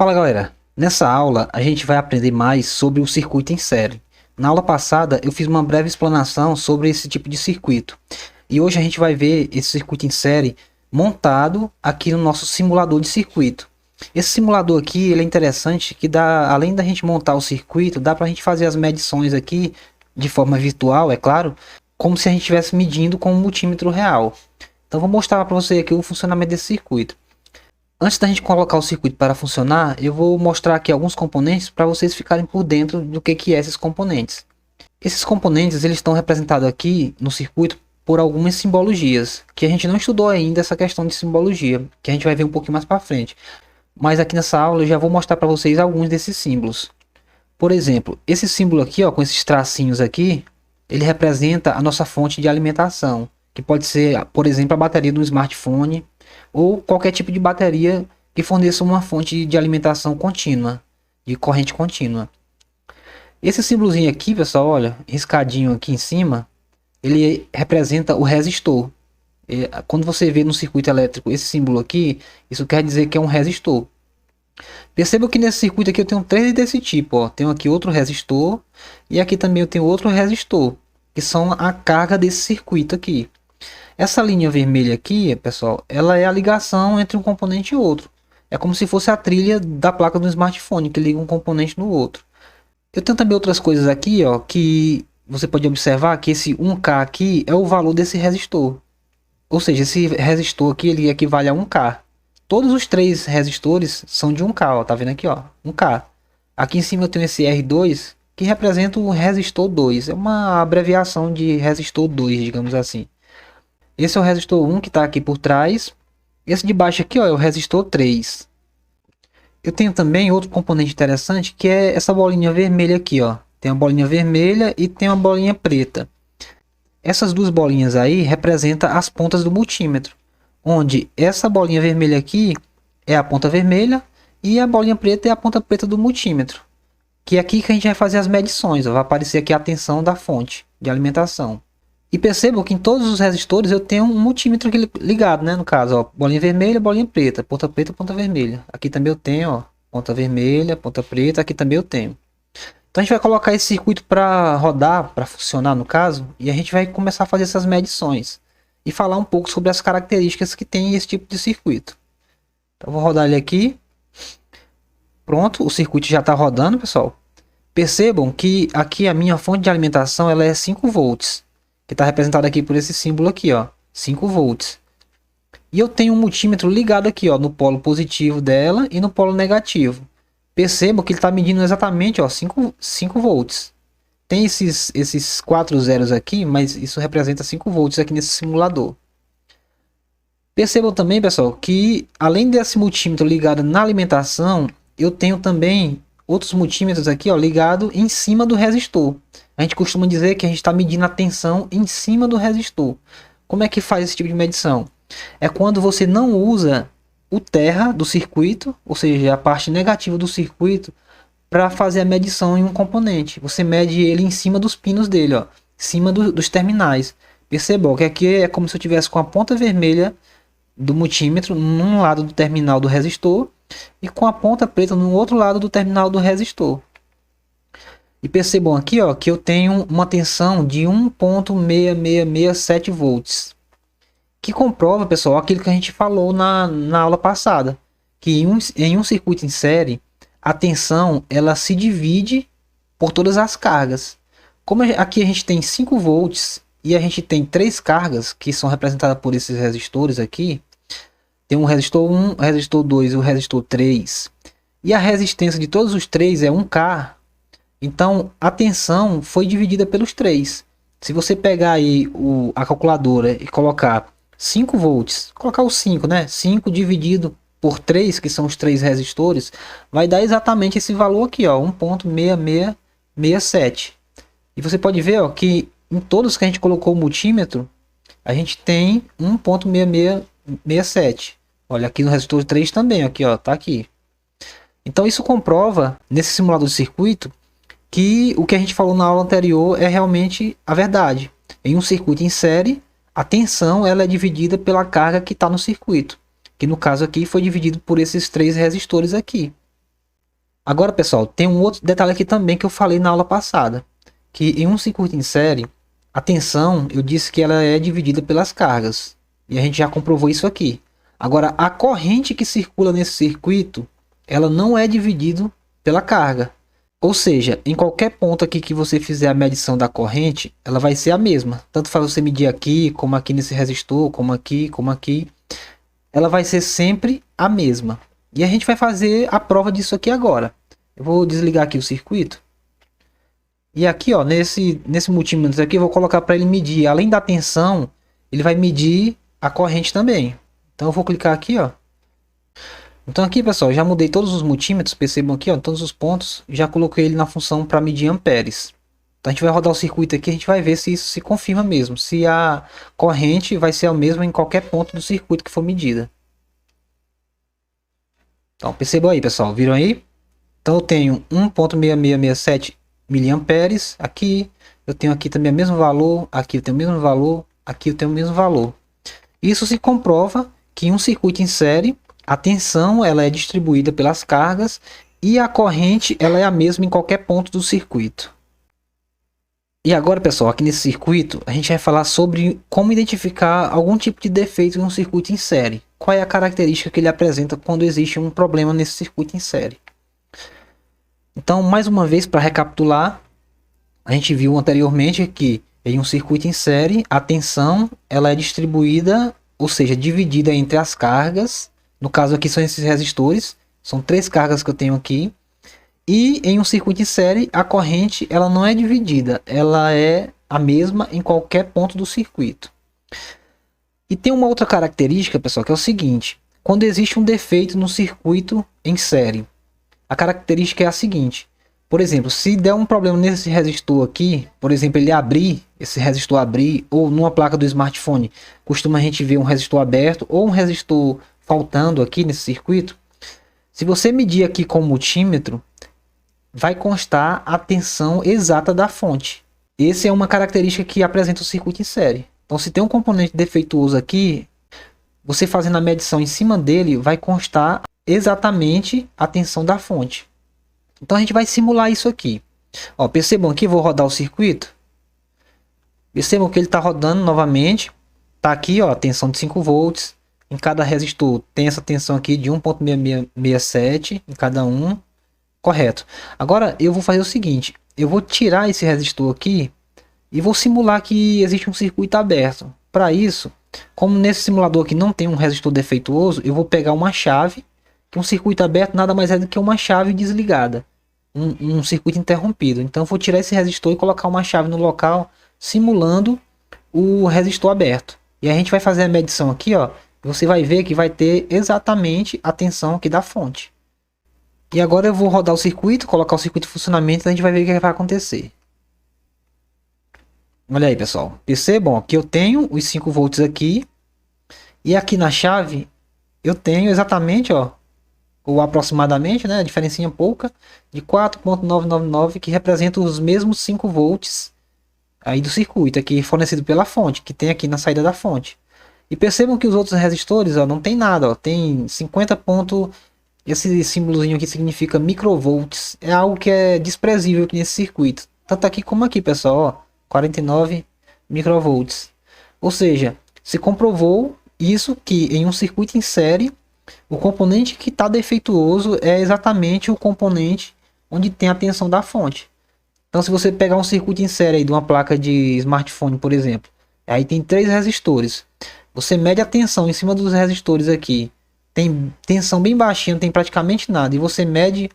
Fala galera, nessa aula a gente vai aprender mais sobre o circuito em série. Na aula passada eu fiz uma breve explanação sobre esse tipo de circuito. E hoje a gente vai ver esse circuito em série montado aqui no nosso simulador de circuito. Esse simulador aqui ele é interessante que dá, além da gente montar o circuito, dá para a gente fazer as medições aqui de forma virtual, é claro, como se a gente estivesse medindo com um multímetro real. Então vou mostrar para você aqui o funcionamento desse circuito. Antes da gente colocar o circuito para funcionar, eu vou mostrar aqui alguns componentes para vocês ficarem por dentro do que é esses componentes. Esses componentes eles estão representados aqui no circuito por algumas simbologias, que a gente não estudou ainda essa questão de simbologia, que a gente vai ver um pouquinho mais para frente. Mas aqui nessa aula eu já vou mostrar para vocês alguns desses símbolos. Por exemplo, esse símbolo aqui, ó, com esses tracinhos aqui, ele representa a nossa fonte de alimentação, que pode ser, por exemplo, a bateria do smartphone, ou qualquer tipo de bateria que forneça uma fonte de alimentação contínua, de corrente contínua. Esse símbolozinho aqui, pessoal, olha, riscadinho aqui em cima, ele representa o resistor. Quando você vê no circuito elétrico esse símbolo aqui, isso quer dizer que é um resistor. Perceba que nesse circuito aqui eu tenho três desse tipo, ó. Tenho aqui outro resistor e aqui também eu tenho outro resistor, que são a carga desse circuito aqui. Essa linha vermelha aqui, pessoal, ela é a ligação entre um componente e outro. É como se fosse a trilha da placa do smartphone, que liga um componente no outro. Eu tenho também outras coisas aqui, ó, que você pode observar que esse 1K aqui é o valor desse resistor. Ou seja, esse resistor aqui ele equivale a 1K. Todos os três resistores são de 1K, ó, tá vendo aqui, ó, 1K. Aqui em cima eu tenho esse R2, que representa o resistor 2. É uma abreviação de resistor 2, digamos assim. Esse é o resistor 1 que está aqui por trás. Esse de baixo aqui, ó, é o resistor 3. Eu tenho também outro componente interessante que é essa bolinha vermelha aqui, ó. Tem uma bolinha vermelha e tem uma bolinha preta. Essas duas bolinhas aí representam as pontas do multímetro, onde essa bolinha vermelha aqui é a ponta vermelha e a bolinha preta é a ponta preta do multímetro. Que é aqui que a gente vai fazer as medições, ó. Vai aparecer aqui a tensão da fonte de alimentação. E percebam que em todos os resistores eu tenho um multímetro aqui ligado, né? No caso, ó, bolinha vermelha, bolinha preta, ponta vermelha. Aqui também eu tenho, ó, ponta vermelha, ponta preta, aqui também eu tenho. Então a gente vai colocar esse circuito para rodar, para funcionar no caso, e a gente vai começar a fazer essas medições e falar um pouco sobre as características que tem esse tipo de circuito. Então vou rodar ele aqui. Pronto, o circuito já está rodando, pessoal. Percebam que aqui a minha fonte de alimentação ela é 5 volts. Que está representado aqui por esse símbolo aqui, ó, 5 volts. E eu tenho um multímetro ligado aqui, ó, no polo positivo dela e no polo negativo. Perceba que ele está medindo exatamente, ó, 5 volts. Tem esses 4 zeros aqui, mas isso representa 5 volts aqui nesse simulador. Percebam também, pessoal, que além desse multímetro ligado na alimentação, eu tenho também outros multímetros aqui, ó, ligado em cima do resistor. A gente costuma dizer que a gente está medindo a tensão em cima do resistor. Como é que faz esse tipo de medição? É quando você não usa o terra do circuito, ou seja, a parte negativa do circuito, para fazer a medição em um componente. Você mede ele em cima dos pinos dele, ó, em cima dos terminais. Percebam que aqui é como se eu tivesse com a ponta vermelha do multímetro num lado do terminal do resistor e com a ponta preta no outro lado do terminal do resistor. E percebam aqui, ó, que eu tenho uma tensão de 1.6667 volts. Que comprova, pessoal, aquilo que a gente falou na aula passada. Que em um circuito em série, a tensão ela se divide por todas as cargas. Como aqui a gente tem 5 volts e a gente tem 3 cargas, que são representadas por esses resistores aqui. Tem um resistor 1, o resistor 2 e o resistor 3. E a resistência de todos os três é 1K. Então a tensão foi dividida pelos 3. Se você pegar aí a calculadora e colocar 5 volts, colocar o 5, né? 5 dividido por 3, que são os 3 resistores, vai dar exatamente esse valor aqui, ó, 1.6667. E você pode ver, ó, que em todos que a gente colocou o multímetro, a gente tem 1.6667. Olha, aqui no resistor 3 também, aqui, ó, tá aqui. Então isso comprova nesse simulador de circuito que o que a gente falou na aula anterior é realmente a verdade. Em um circuito em série, a tensão ela é dividida pela carga que está no circuito, que no caso aqui foi dividido por esses 3 resistores aqui. Agora, pessoal, tem um outro detalhe aqui também que eu falei na aula passada, que em um circuito em série, a tensão, eu disse que ela é dividida pelas cargas, e a gente já comprovou isso aqui. Agora, a corrente que circula nesse circuito, ela não é dividida pela carga. Ou seja, em qualquer ponto aqui que você fizer a medição da corrente, ela vai ser a mesma. Tanto faz você medir aqui, como aqui nesse resistor, como aqui, ela vai ser sempre a mesma. E a gente vai fazer a prova disso aqui agora. Eu vou desligar aqui o circuito. E aqui, ó, nesse multímetro aqui, eu vou colocar para ele medir, além da tensão, ele vai medir a corrente também. Então eu vou clicar aqui, ó. Então aqui, pessoal, já mudei todos os multímetros, percebam aqui, ó, todos os pontos, já coloquei ele na função para medir amperes. Então a gente vai rodar o circuito aqui, a gente vai ver se isso se confirma mesmo, se a corrente vai ser a mesma em qualquer ponto do circuito que for medida. Então percebam aí, pessoal, viram aí? Então eu tenho 1.6667 miliamperes aqui, eu tenho aqui também o mesmo valor, aqui eu tenho o mesmo valor, aqui eu tenho o mesmo valor. Isso se comprova que em um circuito em série, a tensão ela é distribuída pelas cargas e a corrente ela é a mesma em qualquer ponto do circuito. E agora, pessoal, aqui nesse circuito, a gente vai falar sobre como identificar algum tipo de defeito em um circuito em série. Qual é a característica que ele apresenta quando existe um problema nesse circuito em série. Então, mais uma vez, para recapitular, a gente viu anteriormente que em um circuito em série, a tensão ela é distribuída, ou seja, dividida entre as cargas. No caso aqui são esses resistores, são 3 cargas que eu tenho aqui. E em um circuito em série, a corrente ela não é dividida, ela é a mesma em qualquer ponto do circuito. E tem uma outra característica, pessoal, que é o seguinte: quando existe um defeito no circuito em série, a característica é a seguinte: por exemplo, se der um problema nesse resistor aqui, por exemplo, ele abrir, esse resistor abrir, ou numa placa do smartphone, costuma a gente ver um resistor aberto ou um resistor faltando aqui nesse circuito. Se você medir aqui com o multímetro, vai constar a tensão exata da fonte. Essa é uma característica que apresenta o circuito em série. Então, se tem um componente defeituoso aqui, você fazendo a medição em cima dele, vai constar exatamente a tensão da fonte. Então, a gente vai simular isso aqui. Ó, percebam aqui, vou rodar o circuito. Percebam que ele está rodando novamente. Está aqui, ó, a tensão de 5 volts. Em cada resistor tem essa tensão aqui de 1.667 em cada um. Correto. Agora eu vou fazer o seguinte, eu vou tirar esse resistor aqui e vou simular que existe um circuito aberto. Para isso, como nesse simulador aqui não tem um resistor defeituoso, eu vou pegar uma chave, que um circuito aberto nada mais é do que uma chave desligada, um circuito interrompido. Então eu vou tirar esse resistor e colocar uma chave no local, simulando o resistor aberto. E a gente vai fazer a medição aqui, ó, e você vai ver que vai ter exatamente a tensão aqui da fonte. E agora eu vou rodar o circuito, colocar o circuito em funcionamento e a gente vai ver o que vai acontecer. Olha aí, pessoal. Percebam que eu tenho os 5 volts aqui. E aqui na chave eu tenho exatamente, ó, ou aproximadamente, né, a diferencinha pouca, de 4.999, que representa os mesmos 5 volts aí do circuito, aqui fornecido pela fonte, que tem aqui na saída da fonte. E percebam que os outros resistores, ó, não tem nada, ó, tem 50 pontos. Esse símbolozinho aqui significa microvolts. É algo que é desprezível aqui nesse circuito. Tanto aqui como aqui, pessoal. Ó, 49 microvolts. Ou seja, se comprovou isso que em um circuito em série, o componente que está defeituoso é exatamente o componente onde tem a tensão da fonte. Então se você pegar um circuito em série aí de uma placa de smartphone, por exemplo. Aí tem 3 resistores. Você mede a tensão em cima dos resistores aqui. Tem tensão bem baixinha, não tem praticamente nada. E você mede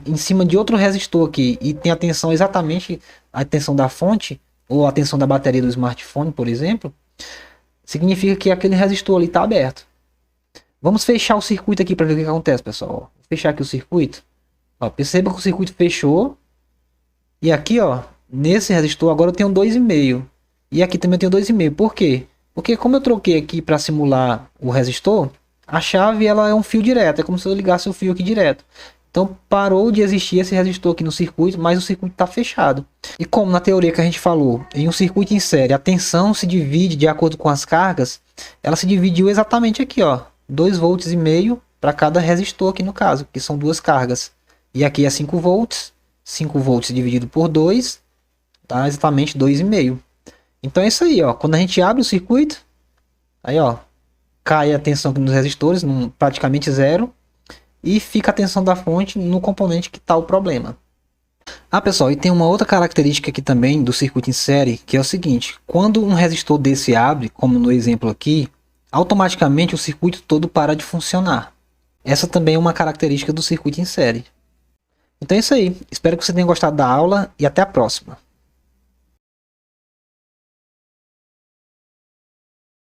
em cima de outro resistor aqui e tem a tensão exatamente a tensão da fonte ou a tensão da bateria do smartphone, por exemplo. Significa que aquele resistor ali está aberto. Vamos fechar o circuito aqui para ver o que acontece, pessoal. Vou fechar aqui o circuito. Ó, perceba que o circuito fechou. E aqui, ó, nesse resistor agora eu tenho 2,5. E aqui também eu tenho 2,5. Por quê? Porque como eu troquei aqui para simular o resistor, a chave ela é um fio direto, é como se eu ligasse o fio aqui direto. Então parou de existir esse resistor aqui no circuito, mas o circuito está fechado. E como na teoria que a gente falou, em um circuito em série, a tensão se divide de acordo com as cargas, ela se dividiu exatamente aqui, ó, 2,5 volts para cada resistor aqui no caso, que são 2 cargas. E aqui é 5 volts. 5 volts dividido por 2 dá exatamente 2,5. Então é isso aí, ó. Quando a gente abre o circuito, aí ó, cai a tensão nos resistores, praticamente zero. E fica a tensão da fonte no componente que está o problema. Ah, pessoal, e tem uma outra característica aqui também do circuito em série, que é o seguinte: quando um resistor desse abre, como no exemplo aqui, automaticamente o circuito todo para de funcionar. Essa também é uma característica do circuito em série. Então é isso aí. Espero que você tenha gostado da aula e até a próxima.